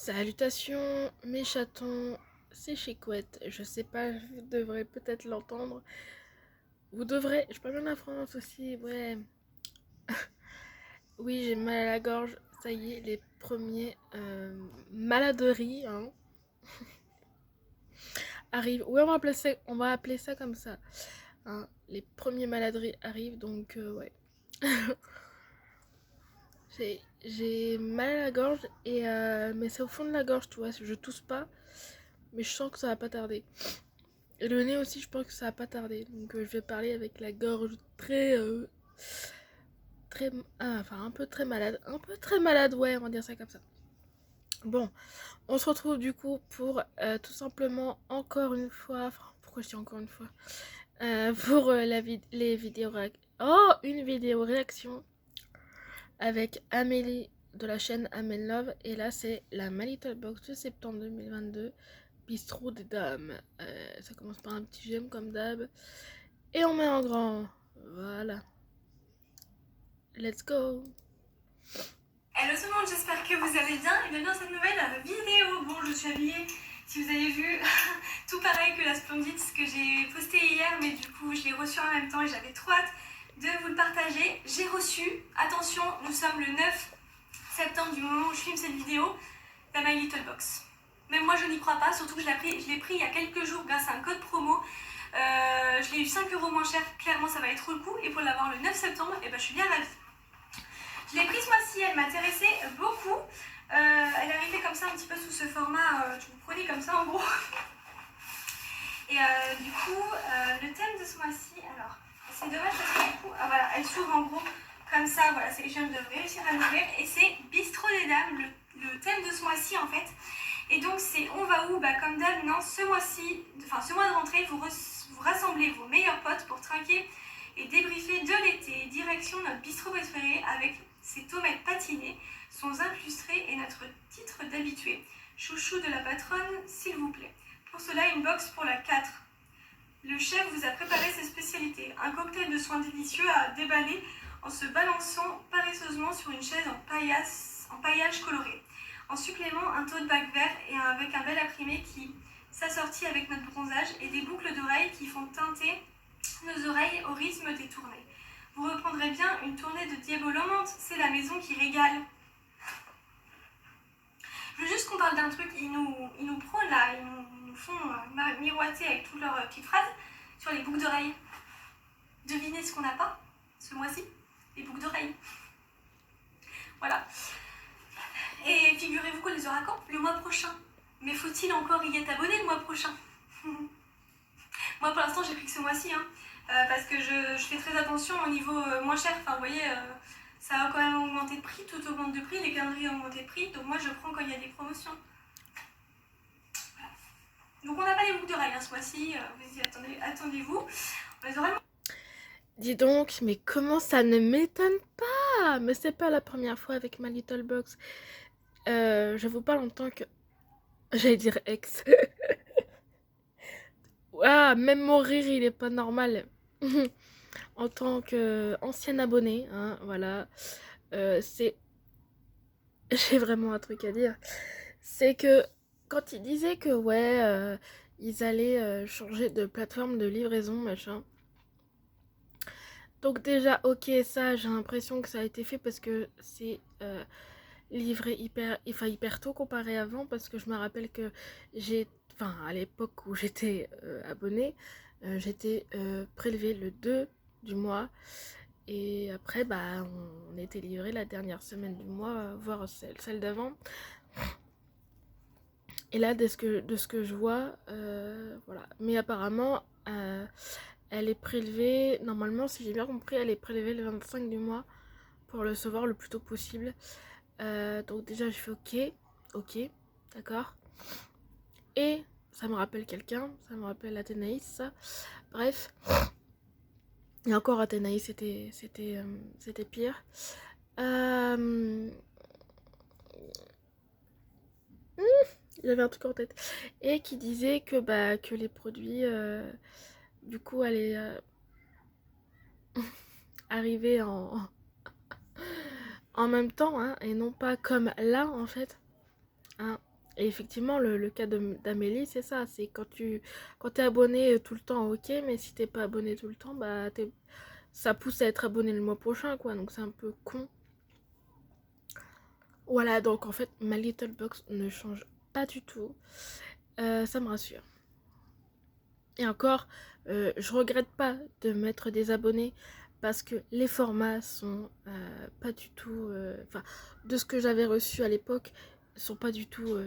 Salutations mes chatons, c'est Chicouette, je sais pas, vous devrez peut-être l'entendre. Vous devrez, je parle bien la France aussi, ouais. Oui, j'ai mal à la gorge, ça y est, les premiers maladeries hein, arrivent. Oui, on va appeler ça comme ça. Hein. Les premiers maladeries arrivent, donc ouais. J'ai mal à la gorge, mais c'est au fond de la gorge, tu vois, je tousse pas, mais je sens que ça va pas tarder. Et le nez aussi, je pense que ça va pas tarder. Donc je vais parler avec la gorge très, enfin un peu très malade, ouais, on va dire ça comme ça. Bon, on se retrouve du coup pour tout simplement encore une fois, enfin pourquoi je dis encore une fois, pour les vidéos une vidéo réaction avec Amélie de la chaîne Amel Love et là c'est la My Little Box de septembre 2022. Bistrot des dames. Ça commence par un petit j'aime comme d'hab. Et on met en grand. Voilà. Let's go. Hello tout le monde, j'espère que vous allez bien et bienvenue dans cette nouvelle vidéo. Bon, je suis habillée, si vous avez vu, tout pareil que la Splendide, ce que j'ai posté hier, mais du coup je l'ai reçu en même temps et j'avais trop hâte de vous le partager. J'ai reçu, attention, nous sommes le 9 septembre du moment où je filme cette vidéo, la My Little Box. Même moi je n'y crois pas, surtout que je l'ai pris il y a quelques jours grâce à un code promo. Je l'ai eu 5 € moins cher, clairement ça va être trop le coup. Et pour l'avoir le 9 septembre, et ben, je suis bien ravie. Je l'ai prise ce mois-ci, elle m'intéressait beaucoup. Elle arrivait comme ça un petit peu sous ce format, je vous prenais comme ça en gros. Et du coup, le thème de ce mois-ci, alors c'est dommage parce que du coup, voilà, elle s'ouvre en gros comme ça, voilà, je viens de réussir à l'ouvrir. Et c'est Bistrot des dames, le thème de ce mois-ci en fait. Et donc c'est on va où, bah comme d'hab, non, ce mois-ci, enfin ce mois de rentrée, vous rassemblez vos meilleurs potes pour trinquer et débriefer de l'été, direction notre bistrot préféré avec ses tomates patinées, son incrusté et notre titre d'habitué. Chouchou de la patronne, s'il vous plaît. Pour cela, une box pour la 4. Le chef vous a préparé ses spécialités. Un cocktail de soins délicieux à déballer en se balançant paresseusement sur une chaise en paillage coloré. En supplément, un tote bag vert et avec un bel imprimé qui s'assortit avec notre bronzage et des boucles d'oreilles qui font teinter nos oreilles au rythme des tournées. Vous reprendrez bien une tournée de Diabolomante, c'est la maison qui régale. Je veux juste qu'on parle d'un truc, ils nous prônent là, ils nous font miroiter avec toutes leurs petites phrases sur les boucles d'oreilles. Devinez ce qu'on n'a pas ce mois-ci? Les boucles d'oreilles. Voilà. Et figurez-vous qu'on les aura quand? Le mois prochain. Mais faut-il encore y être abonné le mois prochain? Moi pour l'instant j'ai pris que ce mois-ci, hein, parce que je fais très attention au niveau moins cher. Enfin vous voyez, ça a quand même augmenté de prix, tout augmente de prix, les calendriers ont augmenté de prix, donc moi je prends quand il y a des promotions. Voilà. Donc on n'a pas les boucles d'oreilles hein, ce mois-ci, attendez-vous, on les aura. Dis donc, mais comment ça ne m'étonne pas? Mais c'est pas la première fois avec ma Little Box. Je vous parle en tant que... J'allais dire ex. Ah, même mon rire, il est pas normal. En tant qu'ancienne abonnée, hein, voilà. C'est... J'ai vraiment un truc à dire. C'est que quand ils disaient que, ouais, ils allaient changer de plateforme de livraison, machin. Donc déjà, ok, ça, j'ai l'impression que ça a été fait parce que c'est livré hyper tôt comparé avant, parce que je me rappelle que enfin, à l'époque où j'étais abonnée, j'étais prélevée le 2 du mois, et après, bah, on était livré la dernière semaine du mois, voire celle d'avant. Et là, de ce que je vois, voilà. Mais apparemment, elle est prélevée, normalement, si j'ai bien compris, elle est prélevée le 25 du mois pour le recevoir le plus tôt possible. Donc déjà, je fais ok, d'accord. Et ça me rappelle quelqu'un, ça me rappelle Athénaïs, ça. Bref. Et encore Athénaïs, c'était pire. Euh... J'avais un truc en tête. Et qui disait que, bah, que les produits, du coup, allaient arriver en même temps, hein, et non pas comme là, en fait. Hein. Et effectivement, le cas d'Amélie, c'est ça. C'est quand t'es abonné tout le temps, ok, mais si t'es pas abonné tout le temps, bah ça pousse à être abonné le mois prochain, quoi. Donc c'est un peu con. Voilà, donc en fait, ma Little Box ne change pas du tout. Ça me rassure. Et encore, je regrette pas de mettre des abonnés parce que les formats sont pas du tout, enfin, de ce que j'avais reçu à l'époque, sont pas du tout,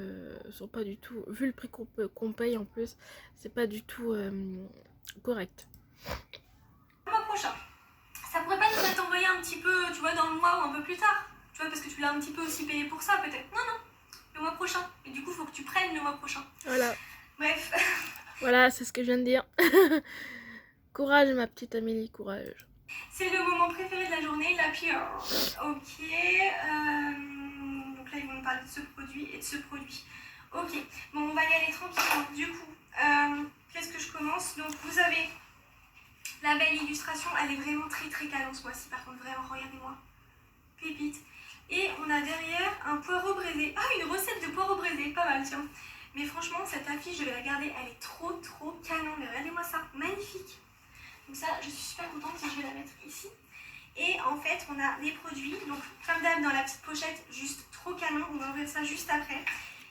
vu le prix qu'on paye en plus, c'est pas du tout correct. Le mois prochain. Ça pourrait pas nous être envoyé un petit peu, tu vois, dans le mois ou un peu plus tard. Tu vois, parce que tu l'as un petit peu aussi payé pour ça, peut-être. Non, non, le mois prochain. Et du coup, il faut que tu prennes le mois prochain. Voilà. Bref. Voilà, c'est ce que je viens de dire. Courage, ma petite Amélie, courage. C'est le moment préféré de la journée, la pure. Ok. Donc là, ils vont nous parler de ce produit et de ce produit. Ok. Bon, on va y aller tranquillement. Du coup, qu'est-ce que je commence? Donc, vous avez la belle illustration. Elle est vraiment très très canon ce mois-ci. Par contre, vraiment, regardez-moi. Pépite. Et on a derrière un poireau braisé. Ah, une recette de poireau braisé. Pas mal, tiens. Mais franchement, cette affiche, je vais la garder. Elle est trop trop canon. Mais regardez-moi ça. Magnifique. Donc ça, je suis super contente si je vais la mettre ici. Et en fait, on a les produits. Donc, comme d'hab, dans la petite pochette, juste trop canon. On va ouvrir ça juste après.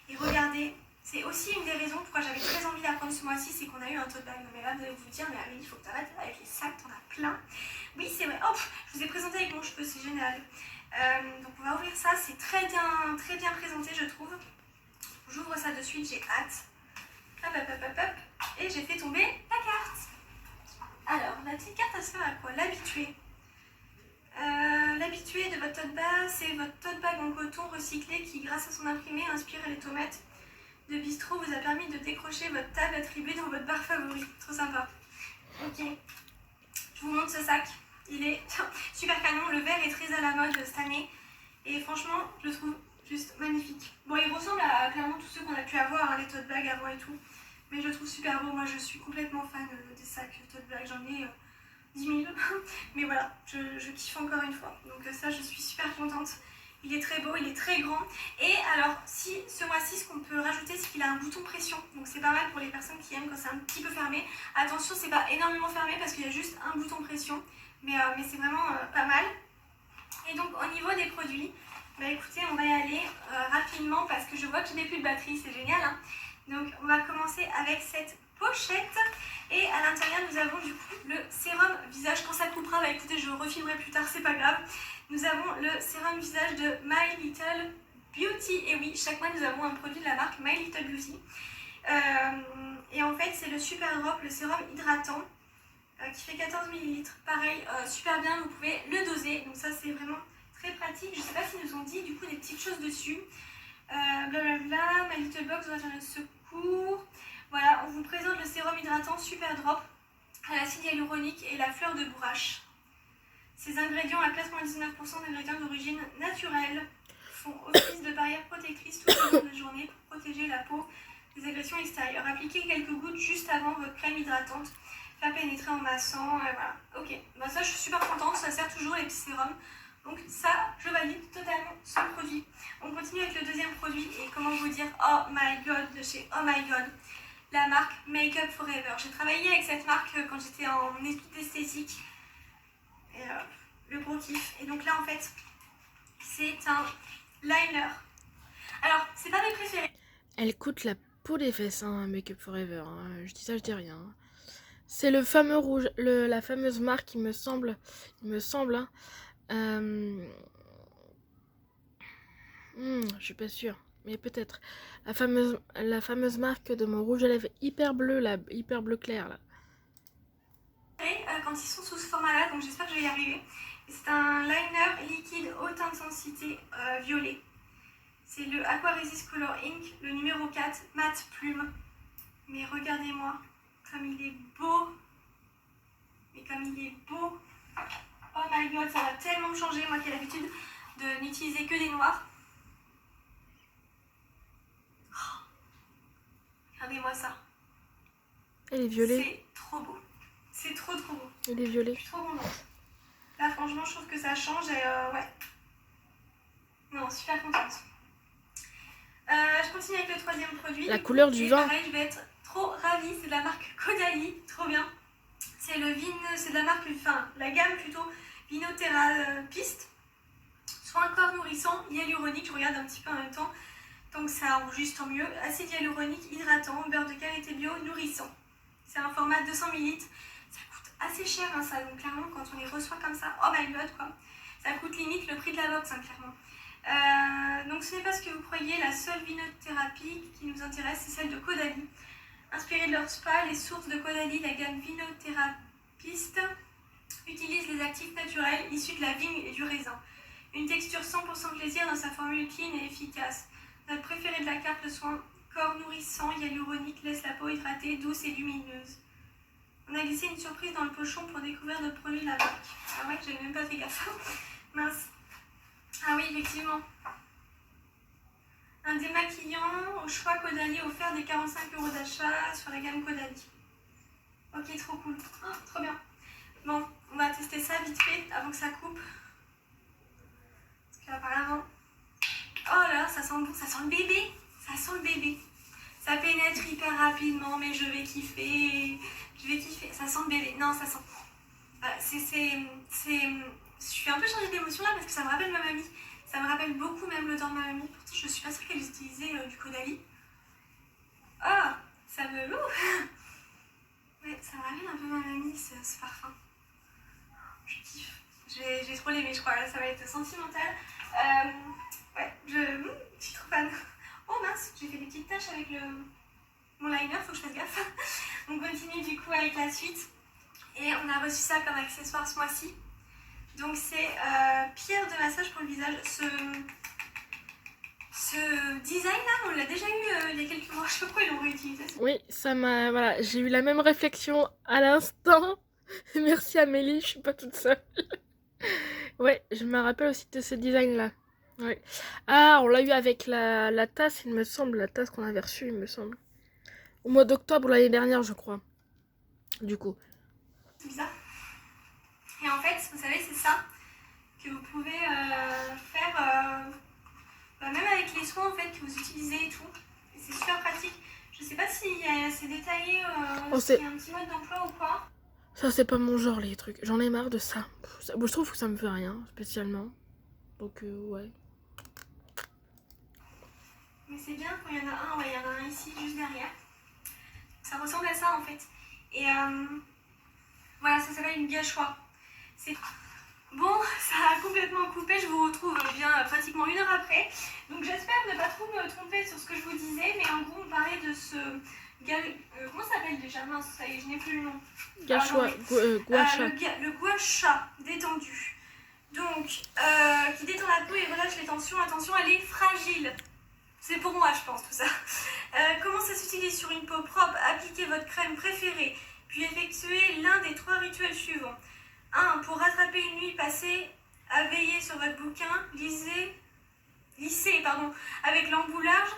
Et regardez, c'est aussi une des raisons pourquoi j'avais très envie d'apprendre ce mois-ci, c'est qu'on a eu un tote bag. Mais là, vous allez vous dire, mais Amélie, il faut que tu arrêtes avec les sacs, t'en as plein. Oui, c'est vrai. Oh, je vous ai présenté avec mon cheveu, c'est génial. Donc, on va ouvrir ça. C'est très bien présenté, je trouve. J'ouvre ça de suite, j'ai hâte. Hop, hop, hop, hop, hop. Et j'ai fait tomber la carte. Alors, la petite carte, elle sert à quoi? L'habitué. L'habitué de votre tote bag, c'est votre tote bag en coton recyclé qui, grâce à son imprimé, inspire les tomates de bistrot, vous a permis de décrocher votre table attribuée dans votre bar favori. Trop sympa. Ok. Je vous montre ce sac. Il est super canon. Le vert est très à la mode cette année. Et franchement, je le trouve juste magnifique. Bon, il ressemble à clairement tous ceux qu'on a pu avoir, hein, les tote bags avant et tout. Mais je le trouve super beau. Moi, je suis complètement fan des sacs tote bag. J'en ai 10 000. Mais voilà, je kiffe encore une fois. Donc ça, je suis super contente. Il est très beau, il est très grand. Et alors, si ce mois-ci, ce qu'on peut rajouter, c'est qu'il a un bouton pression. Donc c'est pas mal pour les personnes qui aiment quand c'est un petit peu fermé. Attention, c'est pas énormément fermé parce qu'il y a juste un bouton pression. Mais c'est vraiment pas mal. Et donc, au niveau des produits, bah écoutez, on va y aller rapidement parce que je vois que je n'ai plus de batterie, c'est génial. Hein. Donc, on va commencer avec cette pochette. Et à l'intérieur, nous avons du coup le sérum visage. Quand ça coupera, bah écoutez, je refilmerai plus tard, c'est pas grave. Nous avons le sérum visage de My Little Beauty. Et oui, chaque mois, nous avons un produit de la marque My Little Beauty. Et en fait, c'est le Super Drop, le sérum hydratant, qui fait 14 ml. Pareil, super bien, vous pouvez le doser. Donc ça, c'est vraiment très pratique. Je sais pas s'ils nous ont dit, du coup, des petites choses dessus. Blablabla, My Little Box doit faire le secours. Voilà, on vous présente le sérum hydratant Super Drop à l'acide hyaluronique et la fleur de bourrache. Ces ingrédients à 99% d'ingrédients d'origine naturelle font office de barrière protectrice tout au long de la journée pour protéger la peau des agressions extérieures. Appliquez quelques gouttes juste avant votre crème hydratante. Faire pénétrer en massant. Voilà. Ok, bah ça je suis super contente, ça sert toujours les petits sérums. Donc ça, je valide totalement ce produit. On continue avec le deuxième produit et comment vous dire, oh my god, de chez Oh my god, la marque Make Up For Ever. J'ai travaillé avec cette marque quand j'étais en études d'esthétique. Et le gros kiff. Et donc là en fait, c'est un liner. Alors, c'est pas mes préférés. Elle coûte la peau des fesses, hein, Make Up Forever. Hein. Je dis ça, je dis rien. C'est le fameux rouge, la fameuse marque, il me semble, hein. Je suis pas sûre, mais peut-être. La fameuse marque de mon rouge à lèvres hyper bleu, là, hyper bleu clair, là. Quand ils sont sous ce format-là, donc j'espère que je vais y arriver. C'est un liner liquide haute intensité violet. C'est le Aqua Resist Color Ink, le numéro 4, mat plume. Mais regardez-moi, comme il est beau. Mais comme il est beau. Oh my god, ça va tellement me changer, moi qui ai l'habitude de n'utiliser que des noirs. Oh, regardez-moi ça. Elle est violet. C'est trop beau. C'est trop beau. Elle est violet. Je suis trop contente. Là, franchement, je trouve que ça change et ouais. Non, super contente. Je continue avec le troisième produit. La couleur du vin. Pareil, je vais être trop ravie. C'est de la marque Caudalie, trop bien. C'est de la marque, enfin la gamme plutôt Vino Thérapiste. Soit un corps nourrissant, hyaluronique, je regarde un petit peu en même temps. Donc ça enregistre tant mieux. Acide hyaluronique, hydratant, beurre de karité bio, nourrissant. C'est un format de 200 ml. Ça coûte assez cher hein, ça, donc clairement quand on les reçoit comme ça, oh my god quoi. Ça coûte limite le prix de la box hein, clairement. Donc ce n'est pas ce que vous croyez, la seule vinothérapie qui nous intéresse, c'est celle de Caudalie. Inspirée de leur spa, les sources de Caudalie, la gamme Vinothérapiste, utilisent les actifs naturels issus de la vigne et du raisin. Une texture 100% plaisir dans sa formule clean et efficace. Notre préféré de la carte, le soin corps nourrissant, hyaluronique, laisse la peau hydratée, douce et lumineuse. On a glissé une surprise dans le pochon pour découvrir notre produit de la marque. Ah ouais, j'avais même pas fait gaffe. Mince. Ah oui, effectivement. Un démaquillant au choix Caudalie offert des 45 € d'achat sur la gamme Caudalie. Ok, trop cool. Oh, trop bien. Bon, on va tester ça vite fait avant que ça coupe. Parce qu'apparemment... Oh là, ça sent bon, ça sent le bébé. Ça sent le bébé. Ça pénètre hyper rapidement, mais je vais kiffer. Je vais kiffer. Ça sent le bébé. Non, ça sent... Je suis un peu changée d'émotion là parce que ça me rappelle ma mamie. Ça me rappelle beaucoup même l'odeur de ma mamie. Pourtant, je suis pas sûre qu'elle utilisait du Caudalie. Oh, ça me... Ouais, ça me rappelle un peu ma mamie, ce parfum. Je kiffe. J'ai trop l'aimé, je crois. Là, ça va être sentimental. Ouais, je suis trop fan. Oh mince, j'ai fait des petites taches avec mon liner, faut que je fasse gaffe. On continue du coup avec la suite. Et on a reçu ça comme accessoire ce mois-ci. Donc c'est pierre de massage pour le visage. Ce design là, on l'a déjà eu il y a quelques mois. Je sais pas pourquoi ils l'ont réutilisé. Oui, ça m'a... Voilà, j'ai eu la même réflexion à l'instant. Merci Amélie, je suis pas toute seule. Ouais, je me rappelle aussi de ce design-là. Ouais. Ah, on l'a eu avec la tasse, il me semble. La tasse qu'on avait reçue, il me semble. Au mois d'octobre l'année dernière, je crois. Du coup. C'est bizarre. Et en fait, vous savez, c'est ça que vous pouvez faire... même avec les soins en fait que vous utilisez et tout, et c'est super pratique. Je sais pas si c'est détaillé, s'il y a un petit mode d'emploi ou quoi. Ça c'est pas mon genre les trucs, j'en ai marre de ça. Bon, je trouve que ça me fait rien spécialement. Donc ouais. Mais c'est bien quand il y en a un, ouais, il y en a un ici juste derrière. Ça ressemble à ça en fait. Et voilà, ça s'appelle une gâchoire. C'est... Bon, ça a complètement coupé, je vous retrouve bien pratiquement 1 heure après. Donc j'espère ne pas trop me tromper sur ce que je vous disais, mais en gros on parlait de ce... comment ça s'appelle déjà? Mince, ça y est, je n'ai plus le nom. Gua-sha. Le gua-sha détendu. Donc, qui détend la peau et relâche les tensions. Attention, elle est fragile. C'est pour moi, je pense, tout ça. Comment ça s'utilise sur une peau propre? Appliquez votre crème préférée, puis effectuez l'un des 3 rituels suivants. 1. Pour rattraper une nuit passée à veiller sur votre bouquin, lissez avec l'embout large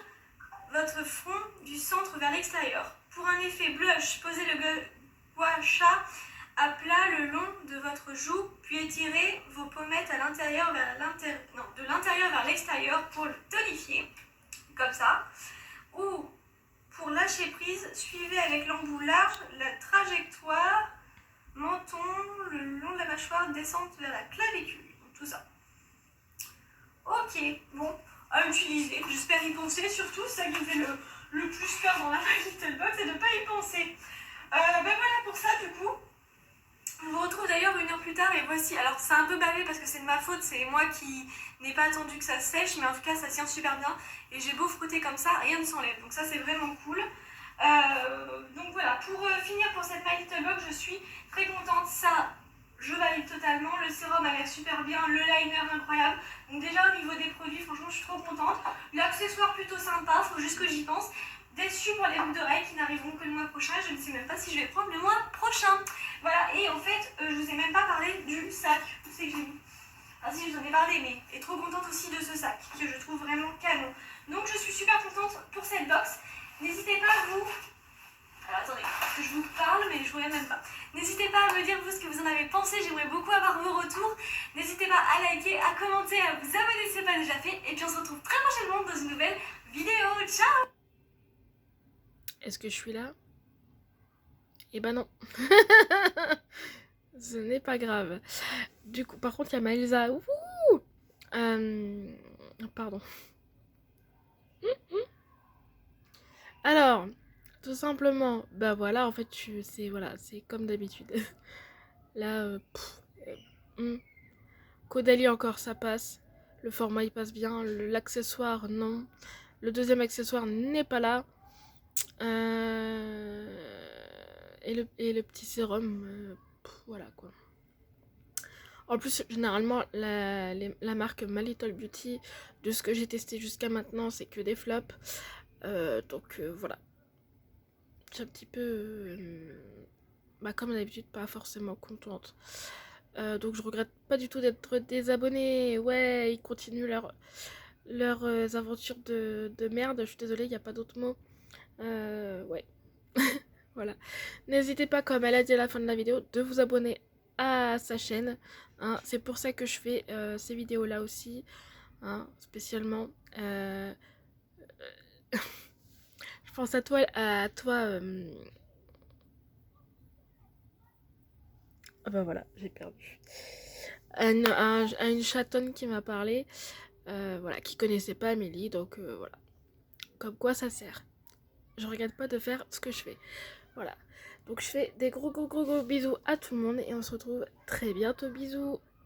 votre front du centre vers l'extérieur. Pour un effet blush, posez le gua-sha à plat le long de votre joue, puis étirez vos pommettes à l'intérieur de l'intérieur vers l'extérieur pour le tonifier, comme ça. Ou pour lâcher prise, suivez avec l'embout large la trajectoire menton le long de la mâchoire, descente vers la clavicule, donc tout ça. Ok, bon, à utiliser, j'espère y penser, surtout c'est ça qui me fait le plus peur dans la My Little Box, c'est de ne pas y penser. Ben voilà pour ça du coup. On vous retrouve d'ailleurs 1 heure plus tard et voici, alors c'est un peu bavé parce que c'est de ma faute, c'est moi qui n'ai pas attendu que ça sèche, mais en tout cas ça tient super bien et j'ai beau frotter comme ça, rien ne s'enlève, donc ça c'est vraiment cool. Donc voilà, pour finir pour cette My Little Box, je suis très contente, ça je valide totalement, le sérum a l'air super bien, le liner incroyable, donc déjà au niveau des produits, franchement je suis trop contente, l'accessoire plutôt sympa, faut juste que j'y pense. Déçue pour les boucles d'oreilles qui n'arriveront que le mois prochain, je ne sais même pas si je vais prendre le mois prochain. Voilà, et en fait, je vous ai même pas parlé du sac, tout ce que j'ai mis. Enfin si, je vous en ai parlé, mais je suis trop contente aussi de ce sac, que je trouve vraiment canon. Donc je suis super contente pour cette box. N'hésitez pas à vous... Alors attendez, parce que je vous parle, mais je ne regarde même pas. N'hésitez pas à me dire vous ce que vous en avez pensé, j'aimerais beaucoup avoir vos retours. N'hésitez pas à liker, à commenter, à vous abonner si ce n'est pas déjà fait. Et puis on se retrouve très prochainement dans une nouvelle vidéo. Ciao. Est-ce que je suis là? Eh ben non. Ce n'est pas grave. Du coup, par contre, il y a Maëlsa. Ouh. Pardon. Alors, tout simplement, bah voilà, en fait, c'est voilà, c'est comme d'habitude. Là, Caudalie encore, ça passe. Le format, il passe bien. L'accessoire, non. Le deuxième accessoire n'est pas là. Et le petit sérum, voilà quoi. En plus, généralement, la marque My Little Beauty, de ce que j'ai testé jusqu'à maintenant, c'est que des flops. Donc voilà. C'est un petit peu, comme d'habitude, pas forcément contente. Donc je regrette pas du tout d'être désabonnée. Ouais, ils continuent leurs aventures de merde. Je suis désolée, il n'y a pas d'autre mot. Ouais. Voilà. N'hésitez pas, comme elle a dit à la fin de la vidéo, de vous abonner à sa chaîne. Hein. C'est pour ça que je fais ces vidéos-là aussi. Hein, spécialement. Je pense à toi. Ah bah voilà, j'ai perdu. À une chatonne qui m'a parlé. Voilà, qui connaissait pas Amélie. Donc voilà. Comme quoi ça sert. Je regrette pas de faire ce que je fais. Voilà. Donc je fais des gros bisous à tout le monde et on se retrouve très bientôt. Bisous.